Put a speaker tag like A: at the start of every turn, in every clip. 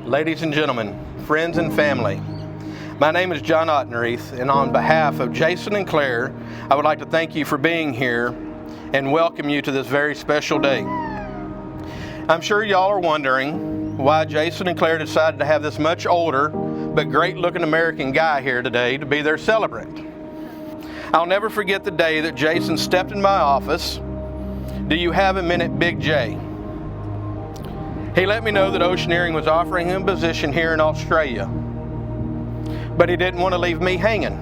A: ladies and gentlemen, friends and family. My name is John Ottenreith, and on behalf of Jason and Clare, I would like to thank you for being here and welcome you to this very special day. I'm sure y'all are wondering why Jason and Clare decided to have this much older but great-looking American guy here today to be their celebrant. I'll never forget the day that Jason stepped in my office. "Do you have a minute, Big J?" He let me know that Oceaneering was offering him a position here in Australia, but he didn't want to leave me hanging.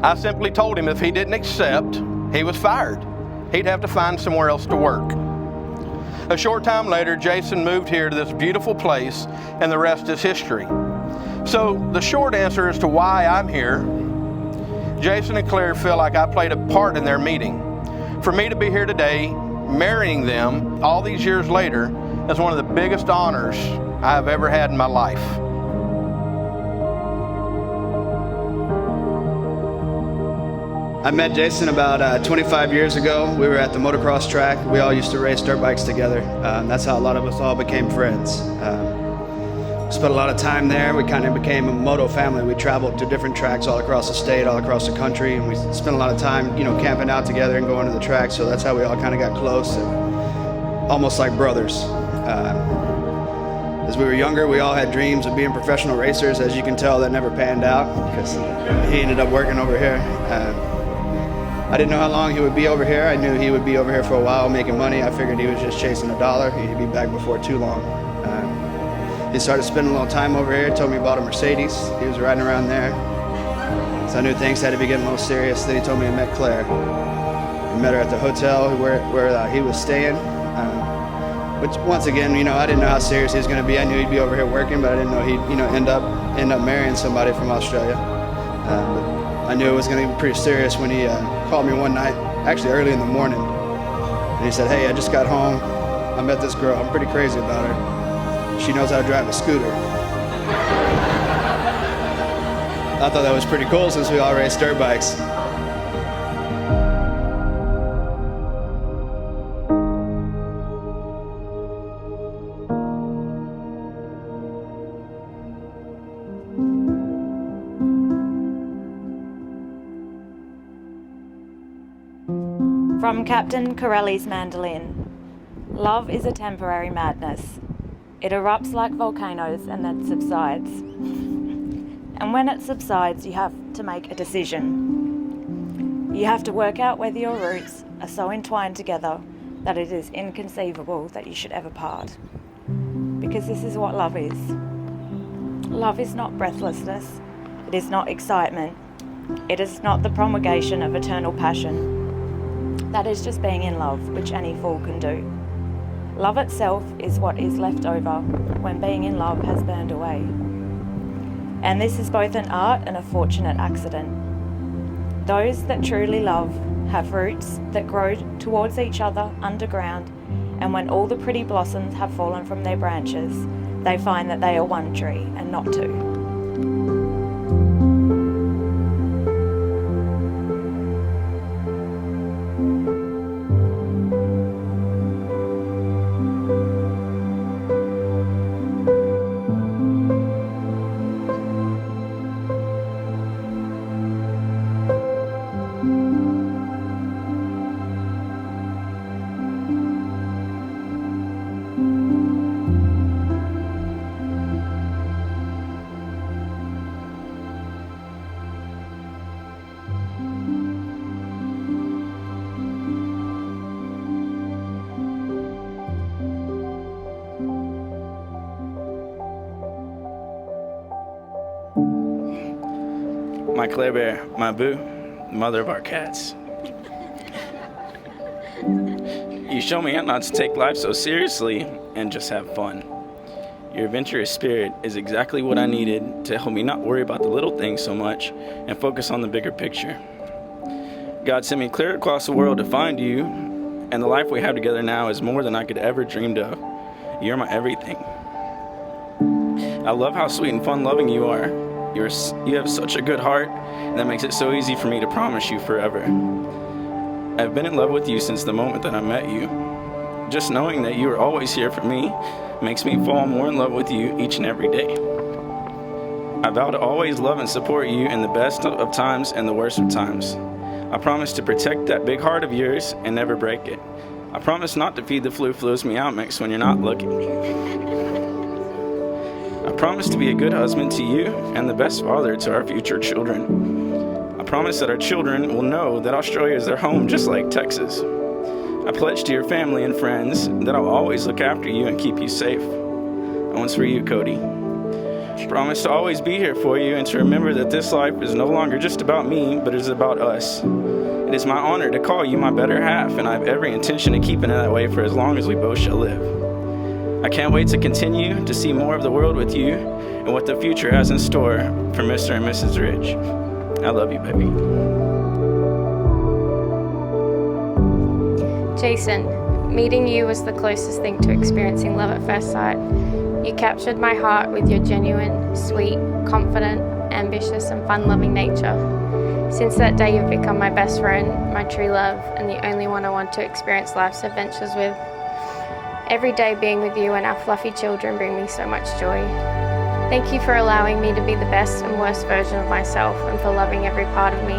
A: I simply told him if he didn't accept, he was fired. He'd have to find somewhere else to work. A short time later, Jason moved here to this beautiful place, and the rest is history. So the short answer as to why I'm here, Jason and Clare feel like I played a part in their meeting. For me to be here today, marrying them all these years later, is one of the biggest honors I have ever had in my life.
B: I met Jason about 25 years ago. We were at the motocross track. We all used to race dirt bikes together. That's how a lot of us all became friends. Spent a lot of time there. We kind of became a moto family. We traveled to different tracks all across the state, all across the country, and we spent a lot of time, camping out together and going to the track. So that's how we all kind of got close, and almost like brothers. As we were younger, we all had dreams of being professional racers. As you can tell, that never panned out because he ended up working over here. I didn't know how long he would be over here. I knew he would be over here for a while making money. I figured he was just chasing a dollar. He'd be back before too long. He started spending a little time over here, told me about a Mercedes. He was riding around there. So I knew things had to be getting a little serious. Then he told me he met Claire. We met her at the hotel where he was staying. Which once again, I didn't know how serious he was going to be. I knew he'd be over here working, but I didn't know he'd, end up marrying somebody from Australia. But I knew it was going to be pretty serious when he called me one night, actually early in the morning, and he said, "Hey, I just got home. I met this girl. I'm pretty crazy about her. She knows how to drive a scooter." I thought that was pretty cool since we all raced dirt bikes.
C: From Captain Corelli's mandolin. Love is a temporary madness. It erupts like volcanoes and then subsides. And when it subsides, you have to make a decision. You have to work out whether your roots are so entwined together that it is inconceivable that you should ever part. Because this is what love is. Love is not breathlessness. It is not excitement. It is not the promulgation of eternal passion. That is just being in love, which any fool can do. Love itself is what is left over when being in love has burned away. And this is both an art and a fortunate accident. Those that truly love have roots that grow towards each other underground, and when all the pretty blossoms have fallen from their branches, they find that they are one tree and not two.
D: My Clare Bear, my boo, mother of our cats. You show me not to take life so seriously and just have fun. Your adventurous spirit is exactly what I needed to help me not worry about the little things so much and focus on the bigger picture. God sent me clear across the world to find you, and the life we have together now is more than I could ever dreamed of. You're my everything. I love how sweet and fun-loving you are. You have such a good heart, and that makes it so easy for me to promise you forever. I've been in love with you since the moment that I met you. Just knowing that you are always here for me makes me fall more in love with you each and every day. I vow to always love and support you in the best of times and the worst of times. I promise to protect that big heart of yours and never break it. I promise not to feed the flu-flows meow mix when you're not looking. I promise to be a good husband to you and the best father to our future children. I promise that our children will know that Australia is their home just like Texas. I pledge to your family and friends that I'll always look after you and keep you safe. That one's for you, Cody. I promise to always be here for you and to remember that this life is no longer just about me, but it is about us. It is my honor to call you my better half, and I have every intention of keeping it that way for as long as we both shall live. I can't wait to continue to see more of the world with you and what the future has in store for Mr. and Mrs. Ridge. I love you, baby.
E: Jason, meeting you was the closest thing to experiencing love at first sight. You captured my heart with your genuine, sweet, confident, ambitious, and fun-loving nature. Since that day, you've become my best friend, my true love, and the only one I want to experience life's adventures with. Every day being with you and our fluffy children bring me so much joy. Thank you for allowing me to be the best and worst version of myself and for loving every part of me.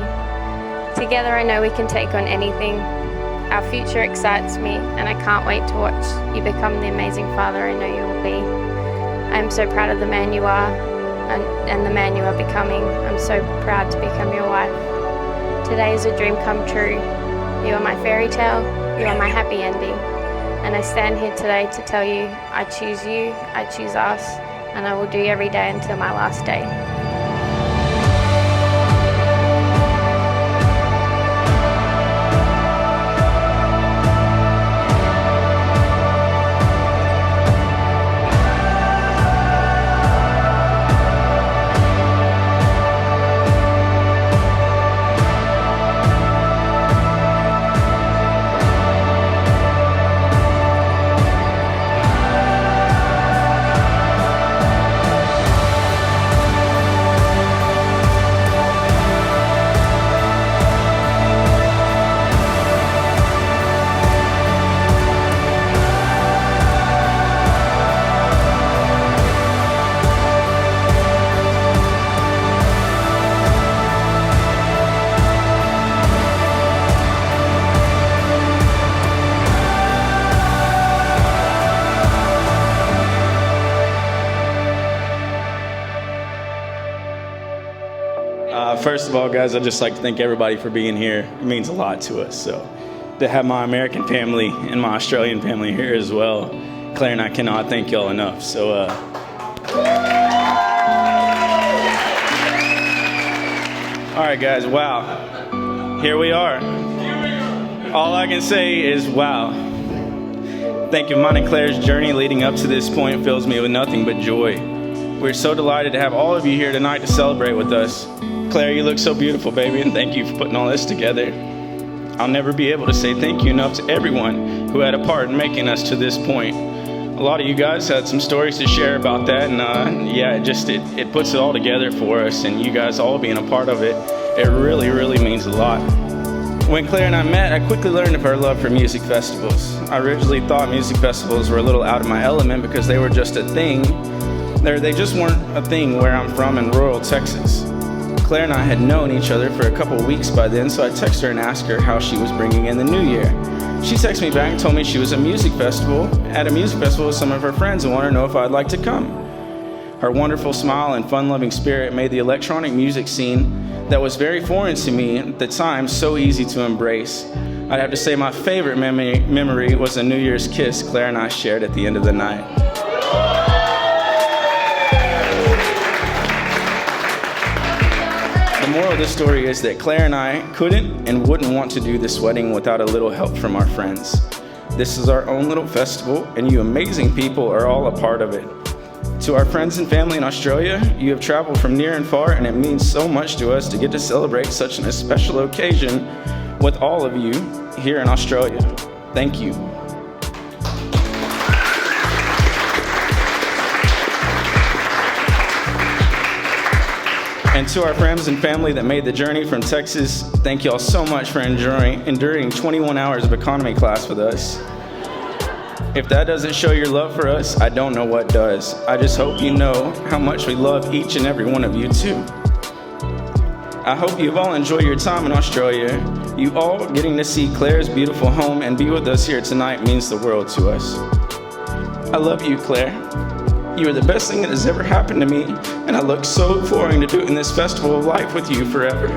E: Together, I know we can take on anything. Our future excites me, and I can't wait to watch you become the amazing father I know you will be. I am so proud of the man you are and the man you are becoming. I'm so proud to become your wife. Today is a dream come true. You are my fairy tale, you are my happy ending. And I stand here today to tell you, I choose us, and I will do every day until my last day.
D: First of all, guys, I'd just like to thank everybody for being here. It means a lot to us. So to have my American family and my Australian family here as well, Claire and I cannot thank y'all enough. So all right, guys, wow. Here we are. All I can say is wow. Thank you. Mine and Claire's journey leading up to this point fills me with nothing but joy. We're so delighted to have all of you here tonight to celebrate with us. Claire, you look so beautiful, baby, and thank you for putting all this together. I'll never be able to say thank you enough to everyone who had a part in making us to this point. A lot of you guys had some stories to share about that, and yeah, it puts it all together for us, and you guys all being a part of it, it really, really means a lot. When Claire and I met, I quickly learned of her love for music festivals. I originally thought music festivals were a little out of my element because they were just a thing. They just weren't a thing where I'm from in rural Texas. Claire and I had known each other for a couple weeks by then, so I texted her and asked her how she was bringing in the new year. She texted me back and told me she was at a music festival with some of her friends and wanted to know if I'd like to come. Her wonderful smile and fun-loving spirit made the electronic music scene that was very foreign to me at the time so easy to embrace. I'd have to say my favorite memory was a New Year's kiss Claire and I shared at the end of the night. The moral of this story is that Claire and I couldn't and wouldn't want to do this wedding without a little help from our friends. This is our own little festival, and you amazing people are all a part of it. To our friends and family in Australia, you have traveled from near and far, and it means so much to us to get to celebrate such an special occasion with all of you here in Australia. Thank you. And to our friends and family that made the journey from Texas, thank you all so much for enduring 21 hours of economy class with us. If that doesn't show your love for us, I don't know what does. I just hope you know how much we love each and every one of you too. I hope you've all enjoyed your time in Australia. You all getting to see Clare's beautiful home and be with us here tonight means the world to us. I love you, Clare. You are the best thing that has ever happened to me, and I look so forward to doing this festival of life with you forever.